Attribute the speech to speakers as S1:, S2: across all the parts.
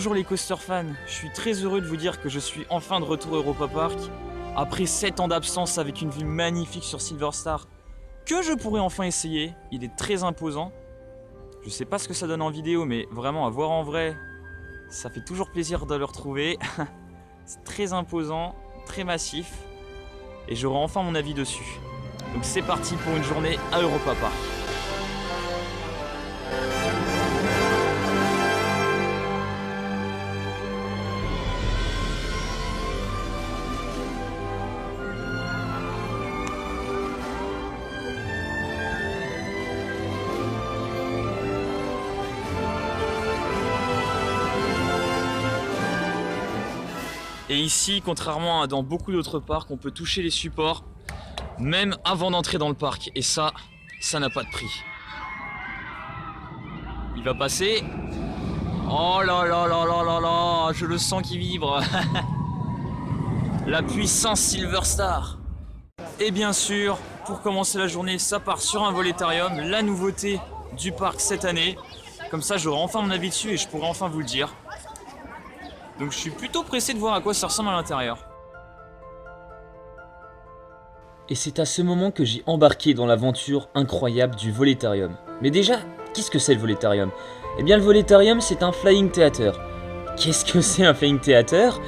S1: bonjour les coaster fans, je suis très heureux de vous dire que je suis enfin de retour à Europa Park après 7 ans d'absence avec une vue magnifique sur Silver Star que je pourrais enfin essayer. Il est très imposant. Je sais pas ce que ça donne en vidéo, mais vraiment à voir en vrai, ça fait toujours plaisir de le retrouver. C'est très imposant, très massif et j'aurai enfin mon avis dessus. Donc c'est parti pour une journée à Europa Park. Et ici, contrairement à dans beaucoup d'autres parcs, on peut toucher les supports même avant d'entrer dans le parc. Et ça n'a pas de prix. Il va passer. Oh là là là là là là, je le sens qui vibre. La puissance Silver Star. Et bien sûr, pour commencer la journée, ça part sur un volétarium, la nouveauté du parc cette année. Comme ça, j'aurai enfin mon avis dessus et je pourrai enfin vous le dire. Donc je suis plutôt pressé de voir à quoi ça ressemble à l'intérieur.
S2: Et c'est à ce moment que j'ai embarqué dans l'aventure incroyable du volétarium. Mais déjà, qu'est-ce que c'est le volétarium? Eh bien le volétarium c'est un flying theater. Qu'est-ce que c'est un flying theater?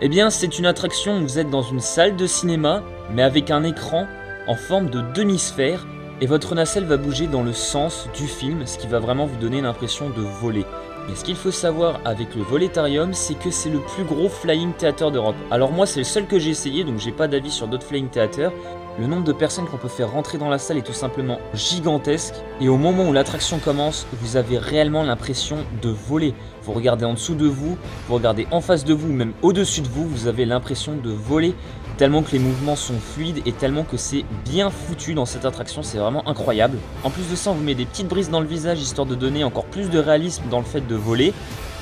S2: Eh bien c'est une attraction où vous êtes dans une salle de cinéma, mais avec un écran en forme de demi-sphère, et votre nacelle va bouger dans le sens du film, ce qui va vraiment vous donner l'impression de voler. Mais ce qu'il faut savoir avec le volétarium, c'est que c'est le plus gros flying theater d'Europe. Alors moi c'est le seul que j'ai essayé, donc j'ai pas d'avis sur d'autres flying theaters. Le nombre de personnes qu'on peut faire rentrer dans la salle est tout simplement gigantesque. Et au moment où l'attraction commence, vous avez réellement l'impression de voler. Vous regardez en dessous de vous, vous regardez en face de vous, même au-dessus de vous, vous avez l'impression de voler. Tellement que les mouvements sont fluides et tellement que c'est bien foutu dans cette attraction, c'est vraiment incroyable. En plus de ça, on vous met des petites brises dans le visage histoire de donner encore plus de réalisme dans le fait de voler.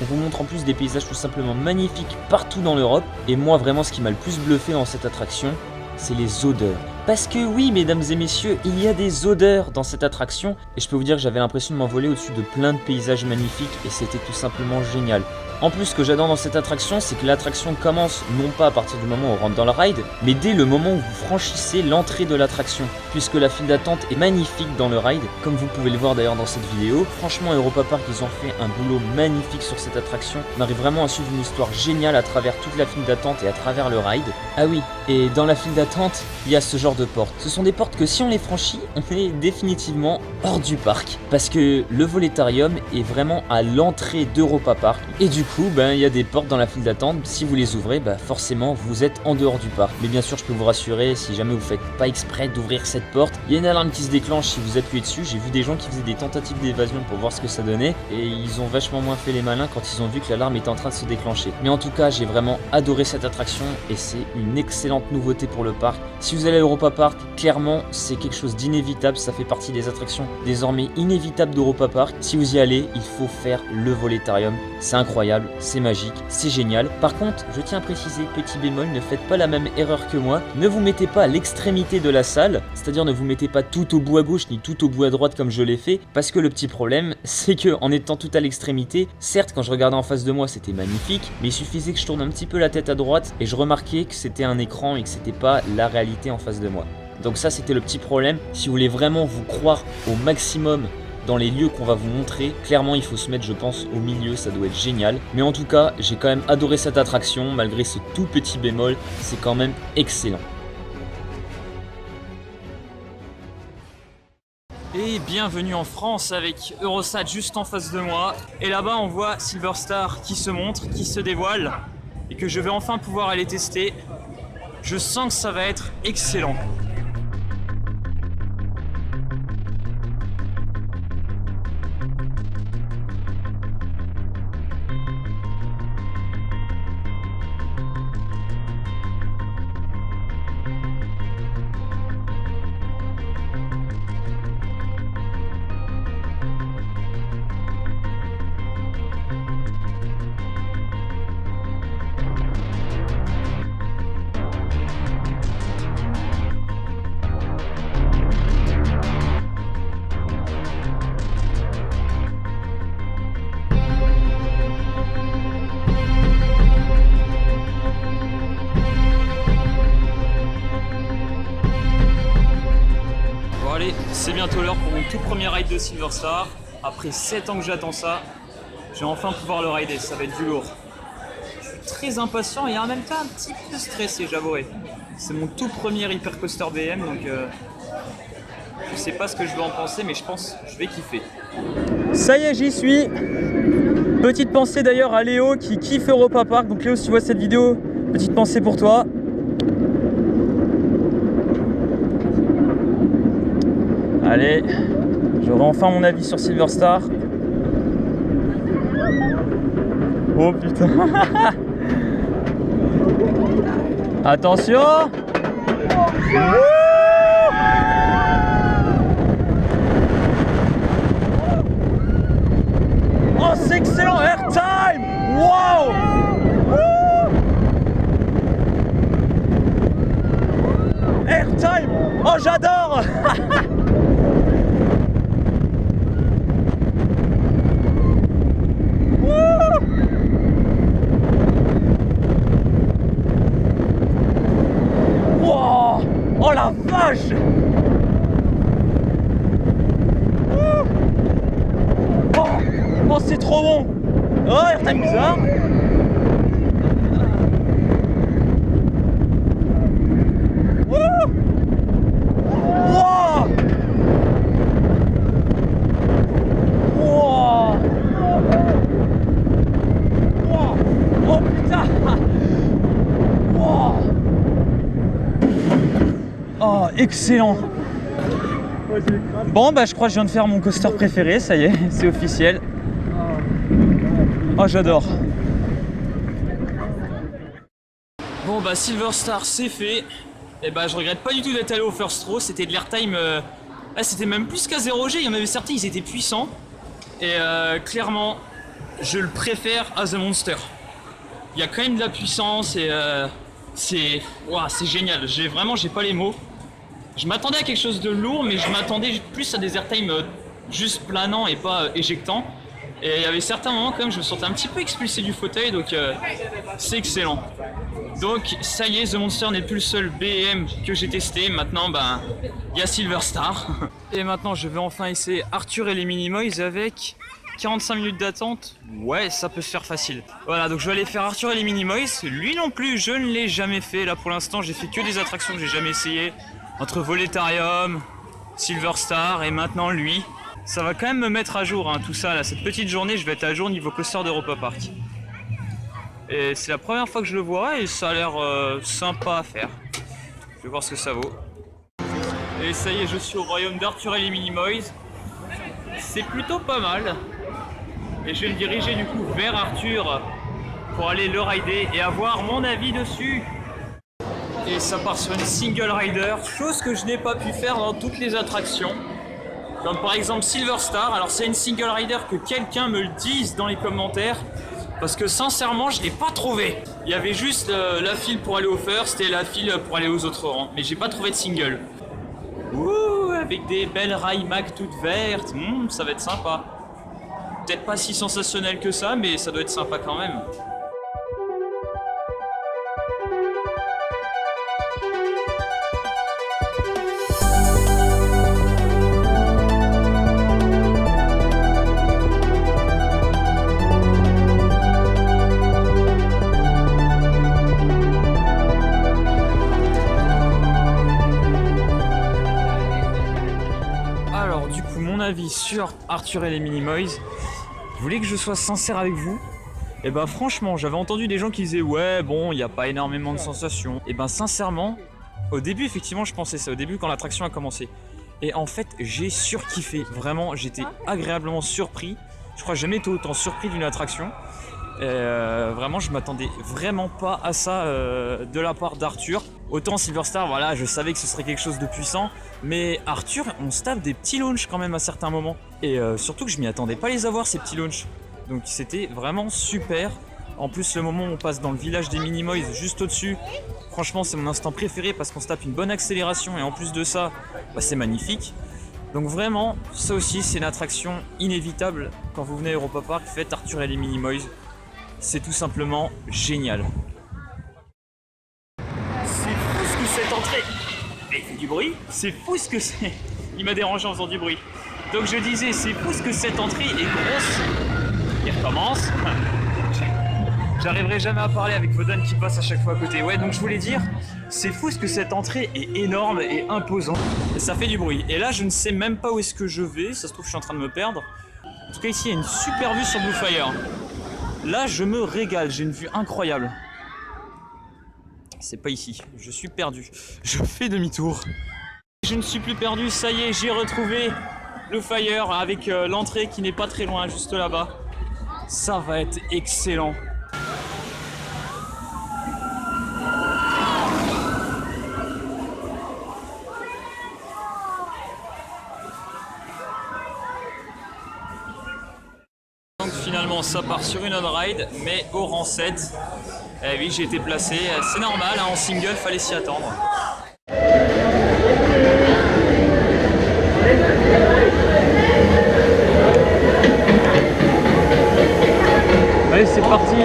S2: On vous montre en plus des paysages tout simplement magnifiques partout dans l'Europe. Et moi vraiment ce qui m'a le plus bluffé dans cette attraction, c'est les odeurs. Parce que oui, mesdames et messieurs, il y a des odeurs dans cette attraction. Et je peux vous dire que j'avais l'impression de m'envoler au-dessus de plein de paysages magnifiques et c'était tout simplement génial. En plus, ce que j'adore dans cette attraction, c'est que l'attraction commence non pas à partir du moment où on rentre dans le ride, mais dès le moment où vous franchissez l'entrée de l'attraction, puisque la file d'attente est magnifique dans le ride, comme vous pouvez le voir d'ailleurs dans cette vidéo. Franchement, Europa Park, ils ont fait un boulot magnifique sur cette attraction. On arrive vraiment à suivre une histoire géniale à travers toute la file d'attente et à travers le ride. Ah oui, et dans la file d'attente, il y a ce genre de portes. Ce sont des portes que si on les franchit, on est définitivement hors du parc, parce que le volétarium est vraiment à l'entrée d'Europa Park, et du coup, il y a des portes dans la file d'attente, si vous les ouvrez, forcément vous êtes en dehors du parc. Mais bien sûr je peux vous rassurer, si jamais vous faites pas exprès d'ouvrir cette porte, il y a une alarme qui se déclenche si vous appuyez dessus. J'ai vu des gens qui faisaient des tentatives d'évasion pour voir ce que ça donnait, et ils ont vachement moins fait les malins quand ils ont vu que l'alarme était en train de se déclencher. Mais en tout cas j'ai vraiment adoré cette attraction, et c'est une excellente nouveauté pour le parc. Si vous allez à Europa Park, clairement c'est quelque chose d'inévitable, ça fait partie des attractions désormais inévitables d'Europa Park. Si vous y allez, il faut faire le volétarium, c'est incroyable. C'est magique, c'est génial. Par contre, je tiens à préciser, petit bémol, ne faites pas la même erreur que moi. Ne vous mettez pas à l'extrémité de la salle, c'est-à-dire ne vous mettez pas tout au bout à gauche ni tout au bout à droite comme je l'ai fait, parce que le petit problème, c'est que en étant tout à l'extrémité, certes quand je regardais en face de moi c'était magnifique, mais il suffisait que je tourne un petit peu la tête à droite et je remarquais que c'était un écran et que c'était pas la réalité en face de moi. Donc ça c'était le petit problème. Si vous voulez vraiment vous croire au maximum dans les lieux qu'on va vous montrer, clairement il faut se mettre je pense au milieu, ça doit être génial. Mais en tout cas j'ai quand même adoré cette attraction, malgré ce tout petit bémol, c'est quand même excellent.
S1: Et bienvenue en France avec Eurosat juste en face de moi. Et là-bas on voit Silver Star qui se montre, qui se dévoile et que je vais enfin pouvoir aller tester. Je sens que ça va être excellent. allez, c'est bientôt l'heure pour mon tout premier ride de Silver Star. Après 7 ans que j'attends ça, je vais enfin pouvoir le rider, ça va être du lourd. Je suis très impatient et en même temps un petit peu stressé, j'avouerai. C'est mon tout premier hypercoaster BM, donc je sais pas ce que je vais en penser, mais je pense que je vais kiffer. Ça y est, j'y suis. Petite pensée d'ailleurs à Léo qui kiffe Europa Park. Donc Léo, si tu vois cette vidéo, petite pensée pour toi. Allez, j'aurai enfin mon avis sur Silver Star. Oh putain. Attention. Oh, c'est excellent, airtime. Wow. Airtime. Oh, j'adore. Wow. Oh la vache. Oh, c'est trop bon. Oh, airtime bizarre. Oh, excellent. Bon, bah je crois que je viens de faire mon coaster préféré, ça y est, c'est officiel. Oh, j'adore. Bon, bah Silver Star, c'est fait. Et bah je regrette pas du tout d'être allé au first row, c'était de l'airtime... Ah, c'était même plus qu'à 0G, il y en avait certains, ils étaient puissants. Et clairement, je le préfère à The Monster. Il y a quand même de la puissance et c'est génial. J'ai pas les mots. Je m'attendais à quelque chose de lourd, mais je m'attendais plus à des airtime juste planants et pas éjectants. Et il y avait certains moments quand même, je me sentais un petit peu expulsé du fauteuil, donc c'est excellent. Donc ça y est, The Monster n'est plus le seul BM que j'ai testé. Maintenant, ben, il y a Silver Star. Et maintenant, je vais enfin essayer Arthur et les Minimoys avec 45 minutes d'attente. Ouais, ça peut se faire facile. Voilà, donc je vais aller faire Arthur et les Minimoys. Lui non plus, je ne l'ai jamais fait. Là, pour l'instant, j'ai fait que des attractions que j'ai jamais essayé. Entre Voletarium, Silver Star et maintenant lui. Ça va quand même me mettre à jour, hein, tout ça. Là, cette petite journée, je vais être à jour niveau coaster d'Europa Park. Et c'est la première fois que je le vois et ça a l'air sympa à faire. Je vais voir ce que ça vaut. Et ça y est, je suis au royaume d'Arthur et les Minimoys. C'est plutôt pas mal. Et je vais me diriger du coup vers Arthur pour aller le rider et avoir mon avis dessus. Et ça part sur une single rider, chose que je n'ai pas pu faire dans toutes les attractions. Comme par exemple Silver Star. Alors c'est une single rider, que quelqu'un me le dise dans les commentaires. Parce que sincèrement, je l'ai pas trouvé. Il y avait juste la file pour aller au first et la file pour aller aux autres rangs. Mais j'ai pas trouvé de single. Ouh, avec des belles rails Mac toutes vertes. Ça va être sympa. Peut-être pas si sensationnel que ça, mais ça doit être sympa quand même. Avis sur Arthur et les Minimoys. Vous voulez que je sois sincère avec vous? Et ben franchement, j'avais entendu des gens qui disaient ouais bon, il n'y a pas énormément de sensations. Et ben sincèrement, au début effectivement je pensais ça, au début quand l'attraction a commencé. Et en fait j'ai surkiffé, vraiment j'étais agréablement surpris. Je crois jamais été autant surpris d'une attraction. Et vraiment je m'attendais vraiment pas à ça de la part d'Arthur. Autant Silver Star, voilà, je savais que ce serait quelque chose de puissant, mais Arthur, on se tape des petits launchs quand même à certains moments. Et surtout que je m'y attendais pas à les avoir ces petits launchs. Donc c'était vraiment super. En plus le moment où on passe dans le village des Minimoys juste au-dessus, franchement c'est mon instant préféré parce qu'on se tape une bonne accélération et en plus de ça, bah, c'est magnifique. Donc vraiment, ça aussi c'est une attraction inévitable quand vous venez à Europa Park, faites Arthur et les Minimoys. C'est tout simplement génial. C'est fou ce que cette entrée... Il fait du bruit. C'est fou ce que c'est. Il m'a dérangé en faisant du bruit. Donc je disais, c'est fou ce que cette entrée est grosse. Il recommence. J'arriverai jamais à parler avec Vodan qui passe à chaque fois à côté. Ouais, donc je voulais dire, c'est fou ce que cette entrée est énorme et imposante. Et ça fait du bruit. Et là, je ne sais même pas où est-ce que je vais. Ça se trouve, je suis en train de me perdre. En tout cas, ici, il y a une super vue sur Blue Fire. Là, je me régale. J'ai une vue incroyable. C'est pas ici. Je suis perdu. Je fais demi-tour. Je ne suis plus perdu. Ça y est, j'ai retrouvé Blue Fire avec l'entrée qui n'est pas très loin, juste là-bas. Ça va être excellent. Donc finalement ça part sur une on-ride mais au rang 7. Eh oui, j'ai été placé, c'est normal, hein, en single fallait s'y attendre. Allez, c'est parti.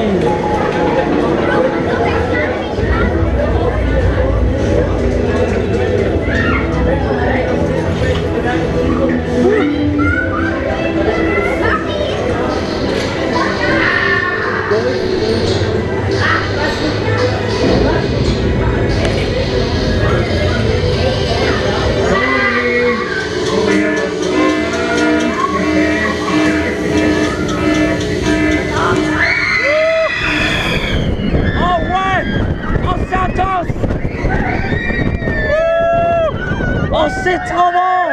S1: Oh, c'est trop bon!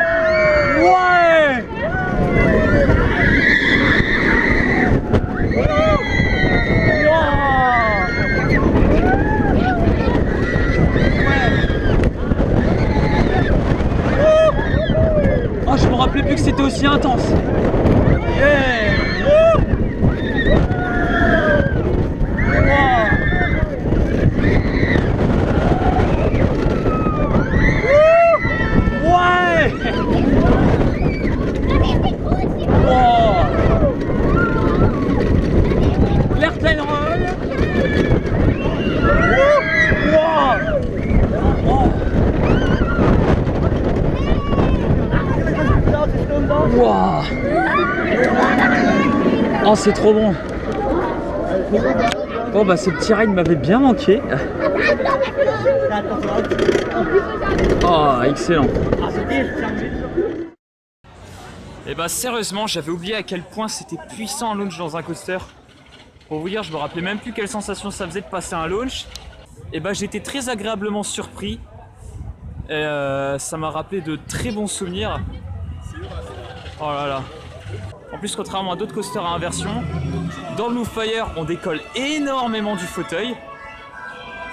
S1: Ouais! Oh, je me rappelais plus que c'était aussi intense. Yeah! Wow. Oh, c'est trop bon. Bon bah ce petit ride m'avait bien manqué. Oh, excellent. Et bah sérieusement, j'avais oublié à quel point c'était puissant un launch dans un coaster. Pour vous dire, je me rappelais même plus quelle sensation ça faisait de passer un launch. Et bah j'étais très agréablement surpris. Et ça m'a rappelé de très bons souvenirs. Oh là là. En plus, contrairement à d'autres coasters à inversion, dans le Blue Fire, on décolle énormément du fauteuil,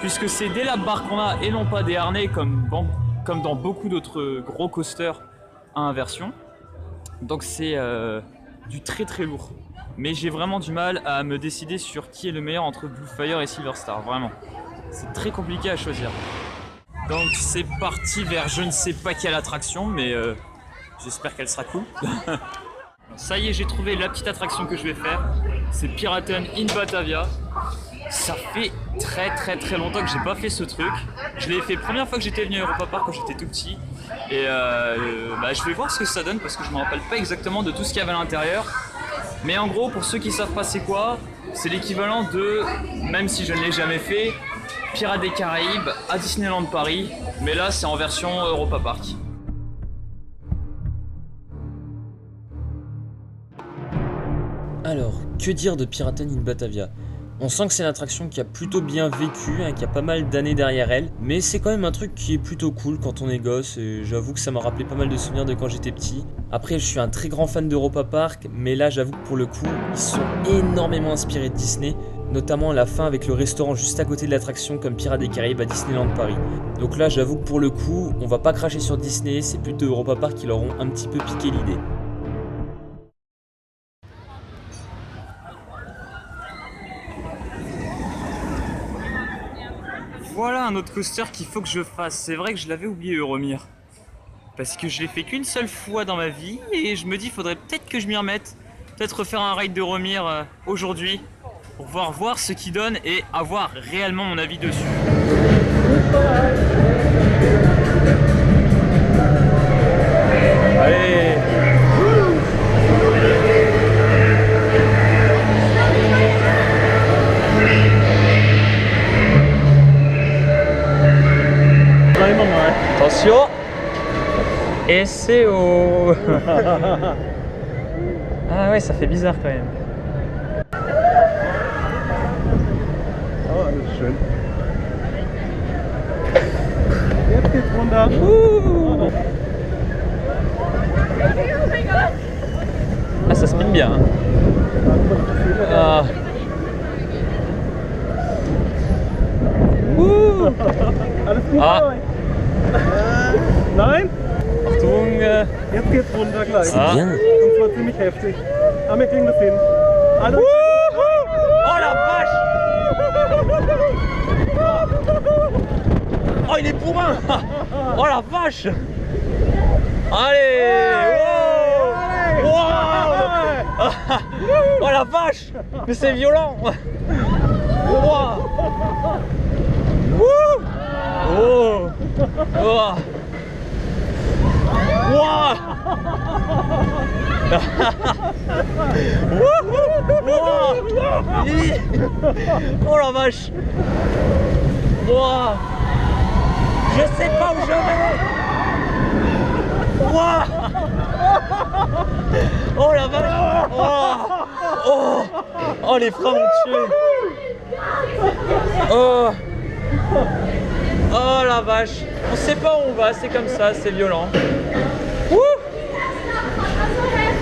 S1: puisque c'est des lap bars qu'on a et non pas des harnais comme dans beaucoup d'autres gros coasters à inversion. Donc c'est du très très lourd. Mais j'ai vraiment du mal à me décider sur qui est le meilleur entre Blue Fire et Silver Star, vraiment. C'est très compliqué à choisir. Donc c'est parti vers je ne sais pas quelle attraction, mais j'espère qu'elle sera cool. Ça y est, j'ai trouvé la petite attraction que je vais faire. C'est Piraten in Batavia. Ça fait très longtemps que j'ai pas fait ce truc. Je l'ai fait première fois que j'étais venu à Europa Park quand j'étais tout petit. Et je vais voir ce que ça donne parce que je me rappelle pas exactement de tout ce qu'il y avait à l'intérieur. Mais en gros, pour ceux qui savent pas c'est quoi, c'est l'équivalent de, même si je ne l'ai jamais fait, Pirates des Caraïbes à Disneyland Paris. Mais là, c'est en version Europa Park.
S2: Alors, que dire de Piraten in Batavia? On sent que c'est une attraction qui a plutôt bien vécu, hein, qui a pas mal d'années derrière elle, mais c'est quand même un truc qui est plutôt cool quand on est gosse, et j'avoue que ça m'a rappelé pas mal de souvenirs de quand j'étais petit. Après, je suis un très grand fan d'Europa Park, mais là j'avoue que pour le coup, ils sont énormément inspirés de Disney, notamment à la fin avec le restaurant juste à côté de l'attraction comme Pirates des Caraïbes à Disneyland Paris. Donc là j'avoue que pour le coup, on va pas cracher sur Disney, c'est plutôt Europa Park qui leur ont un petit peu piqué l'idée.
S1: Voilà un autre coaster qu'il faut que je fasse. C'est vrai que je l'avais oublié, Euromir. Parce que je l'ai fait qu'une seule fois dans ma vie et je me dis faudrait peut-être que je m'y remette. Peut-être refaire un ride d'Euromir aujourd'hui pour pouvoir voir ce qu'il donne et avoir réellement mon avis dessus. Et c'est au... Ah ouais, ça fait bizarre quand même.
S3: Oh, das ist schön. Jetzt geht's runter.
S1: Ah, ça spin bien. Hein. Ah.
S3: Alles gut
S1: Ah.
S3: bei euch? Nein?
S1: Achtung.
S3: Jetzt geht's runter gleich.
S2: C'est
S1: Ah.
S2: bien.
S3: Und zwar ziemlich heftig. Aber wir kriegen das hin. Alle.
S1: Oh la vache! Oh, il est bourrin! Oh la vache! Allez! Oh, wow. Oh la vache! Mais c'est violent! Wow. Wouh. Oh! Oh. Wow. Wow. Oh la vache! Wow. Je sais pas où je vais! Wow. Oh la vache! Oh. Oh. Oh, les freins m'ont tué! Oh. Oh la vache! On sait pas où on va, c'est comme ça, c'est violent. Wouh.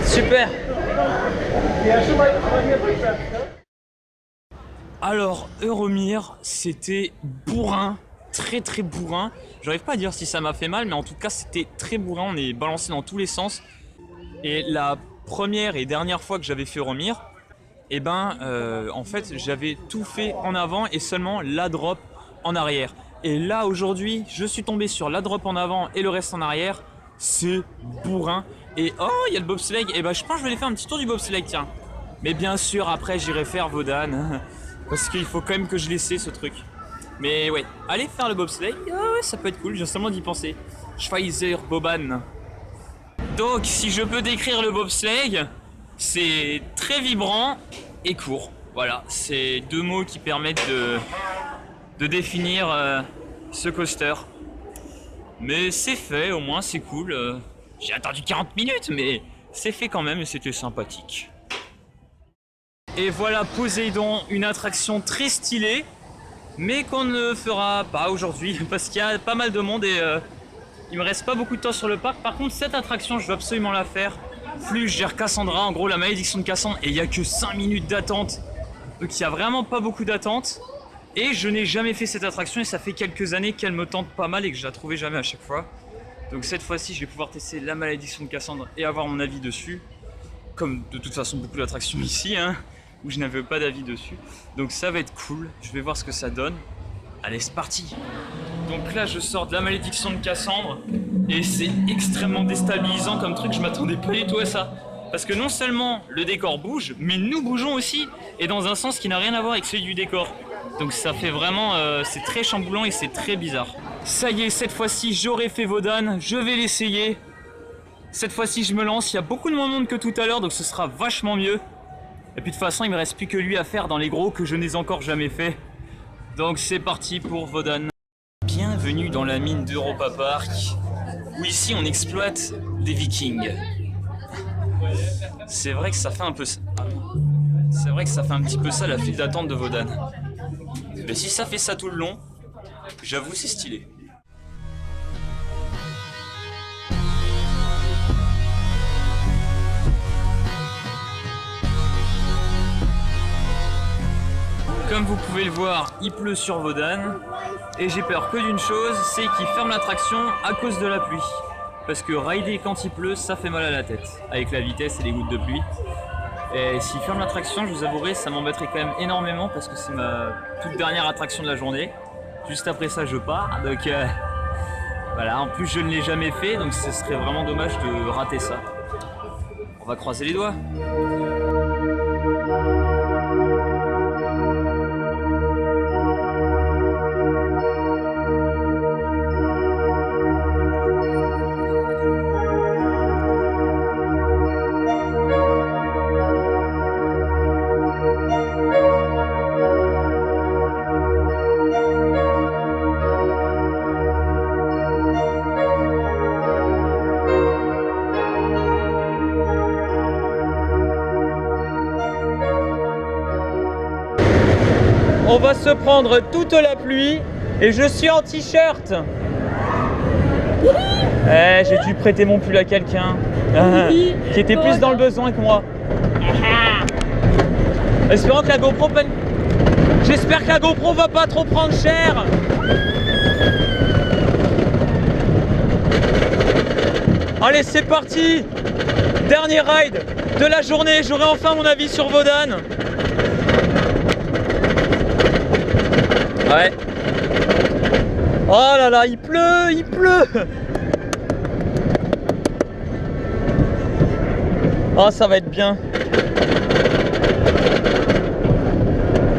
S1: Super! Alors, Euromir, c'était bourrin, très très bourrin. J'arrive pas à dire si ça m'a fait mal, mais en tout cas, c'était très bourrin. On est balancé dans tous les sens. Et la première et dernière fois que j'avais fait Euromir, eh ben, en fait, j'avais tout fait en avant et seulement la drop en arrière. Et là, aujourd'hui, je suis tombé sur la drop en avant et le reste en arrière. C'est bourrin. Et oh, il y a le bobsleigh. Et ben, je pense que je vais aller faire un petit tour du bobsleigh, tiens. Mais bien sûr, après, j'irai faire Wodan. Parce qu'il faut quand même que je l'essaie ce truc. Mais ouais, allez faire le bobsleigh. Ah ouais, ça peut être cool, j'ai seulement d'y penser. Schweizer Boban. Donc, si je peux décrire le bobsleigh, c'est très vibrant et court. Voilà, c'est deux mots qui permettent de définir ce coaster. Mais c'est fait, au moins c'est cool. J'ai attendu 40 minutes, mais c'est fait quand même et c'était sympathique. Et voilà Poséidon, une attraction très stylée, mais qu'on ne fera pas aujourd'hui parce qu'il y a pas mal de monde et il me reste pas beaucoup de temps sur le parc. Par contre, cette attraction, je veux absolument la faire. Flux gère Cassandra, en gros la malédiction de Cassandre, et il n'y a que 5 minutes d'attente. Donc il n'y a vraiment pas beaucoup d'attente. Et je n'ai jamais fait cette attraction et ça fait quelques années qu'elle me tente pas mal et que je la trouvais jamais à chaque fois. Donc cette fois-ci, je vais pouvoir tester la malédiction de Cassandre et avoir mon avis dessus. Comme de toute façon beaucoup d'attractions ici, hein, où je n'avais pas d'avis dessus. Donc ça va être cool, je vais voir ce que ça donne. Allez, c'est parti! Donc là, je sors de la malédiction de Cassandre et c'est extrêmement déstabilisant comme truc, je m'attendais pas du tout à ça. Parce que non seulement le décor bouge, mais nous bougeons aussi, et dans un sens qui n'a rien à voir avec celui du décor. Donc ça fait vraiment, c'est très chamboulant et c'est très bizarre. Ça y est, cette fois-ci, j'aurai fait Wodan, je vais l'essayer. Cette fois-ci, je me lance, il y a beaucoup moins de monde que tout à l'heure, donc ce sera vachement mieux. Et puis de toute façon, il me reste plus que lui à faire dans les gros que je n'ai encore jamais fait. Donc c'est parti pour Wodan. Bienvenue dans la mine d'Europa Park, où ici on exploite des vikings. C'est vrai que ça fait un peu ça. C'est vrai que ça fait un petit peu ça la file d'attente de Wodan. Mais si ça fait ça tout le long, j'avoue c'est stylé. Comme vous pouvez le voir, il pleut sur Wodan. Et j'ai peur que d'une chose, c'est qu'il ferme l'attraction à cause de la pluie. Parce que rider quand il pleut, ça fait mal à la tête. Avec la vitesse et les gouttes de pluie. Et s'il ferme l'attraction, je vous avouerai, ça m'embêterait quand même énormément parce que c'est ma toute dernière attraction de la journée. Juste après ça, je pars. Donc voilà, en plus je ne l'ai jamais fait, donc ce serait vraiment dommage de rater ça. On va croiser les doigts. on va se prendre toute la pluie et je suis en t-shirt. J'ai dû prêter mon pull à quelqu'un qui était plus dans le besoin que moi. Espérons que la GoPro J'espère que la GoPro va pas trop prendre cher. Allez, c'est parti. Dernier ride de la journée. J'aurai enfin mon avis sur Wodan. Ouais. Oh là là, il pleut, il pleut. Oh, ça va être bien.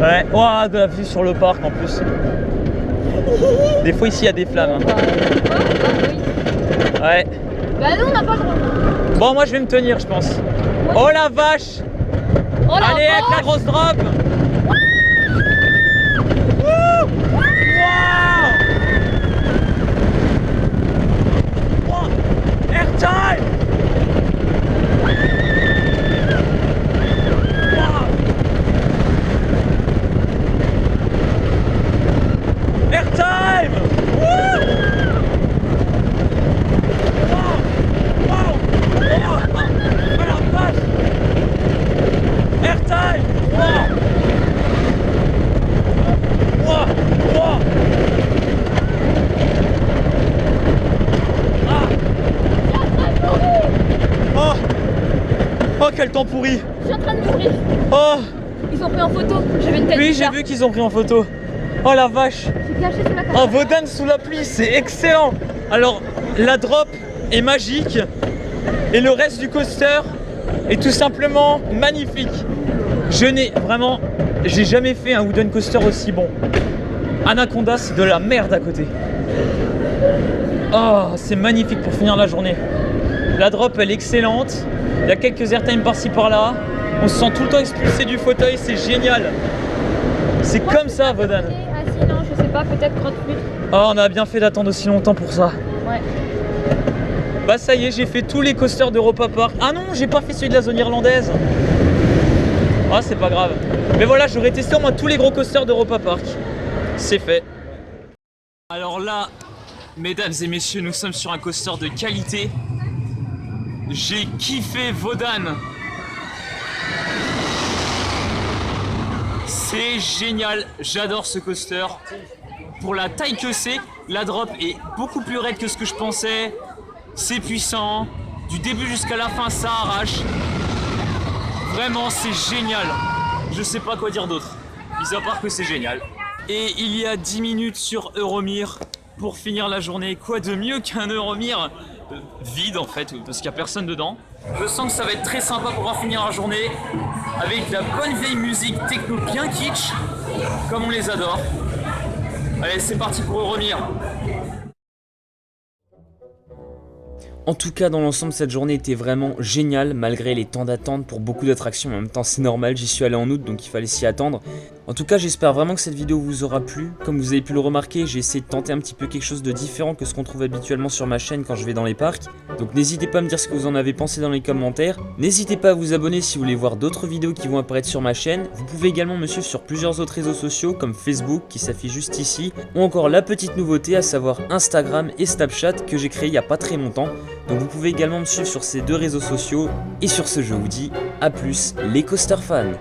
S1: Ouais, oh, de la vue sur le parc en plus. Des fois ici il y a des flammes. Hein. Ouais.
S4: Bah nous on n'a pas le droit.
S1: Bon, moi je vais me tenir, je pense. Ouais. Oh la vache.
S4: Oh la
S1: allez,
S4: vache.
S1: avec la grosse drop. Airtime. Airtime. Airtime. Oh, quel temps pourri.
S4: Je suis en train de mourir.
S1: Oh.
S4: Ils ont pris en photo. J'avais une tête.
S1: Oui, j'ai vu qu'ils ont pris en photo. Oh la vache.
S4: J'ai caché sous la
S1: Oh, Wodan sous la pluie, c'est excellent. Alors, la drop est magique et le reste du coaster est tout simplement magnifique. J'ai jamais fait un wooden coaster aussi bon. Anaconda, c'est de la merde à côté. Oh, c'est magnifique pour finir la journée. La drop, elle est excellente. Il y a quelques airtime par-ci par-là. On se sent tout le temps expulsé du fauteuil, c'est génial. C'est comme ça, Wodan.
S4: Ah si, non, je sais pas, peut-être grotte plus.
S1: Oh, on a bien fait d'attendre aussi longtemps pour ça.
S4: Ouais.
S1: Bah ça y est, j'ai fait tous les coasters d'Europa Park. Ah non, j'ai pas fait celui de la zone irlandaise. Ah, c'est pas grave. Mais voilà, j'aurais testé au moins tous les gros coasters d'Europa Park. C'est fait. Alors là, mesdames et messieurs, nous sommes sur un coaster de qualité. J'ai kiffé Wodan. C'est génial, j'adore ce coaster. Pour la taille que c'est, la drop est beaucoup plus raide que ce que je pensais. C'est puissant, du début jusqu'à la fin ça arrache. Vraiment c'est génial. Je sais pas quoi dire d'autre, mis à part que c'est génial. Et il y a 10 minutes sur Euromir pour finir la journée. Quoi de mieux qu'un Euromir vide en fait, parce qu'il n'y a personne dedans. Je sens que ça va être très sympa pour en finir la journée avec de la bonne vieille musique techno bien kitsch, comme on les adore. Allez, c'est parti pour Euromir.
S2: En tout cas, dans l'ensemble, cette journée était vraiment géniale, malgré les temps d'attente pour beaucoup d'attractions. En même temps, c'est normal, j'y suis allé en août, donc il fallait s'y attendre. En tout cas, j'espère vraiment que cette vidéo vous aura plu. Comme vous avez pu le remarquer, j'ai essayé de tenter un petit peu quelque chose de différent que ce qu'on trouve habituellement sur ma chaîne quand je vais dans les parcs. Donc n'hésitez pas à me dire ce que vous en avez pensé dans les commentaires. N'hésitez pas à vous abonner si vous voulez voir d'autres vidéos qui vont apparaître sur ma chaîne. Vous pouvez également me suivre sur plusieurs autres réseaux sociaux comme Facebook qui s'affiche juste ici, ou encore la petite nouveauté à savoir Instagram et Snapchat que j'ai créé il n'y a pas très longtemps. Donc vous pouvez également me suivre sur ces deux réseaux sociaux. Et sur ce, je vous dis à plus les coaster fans.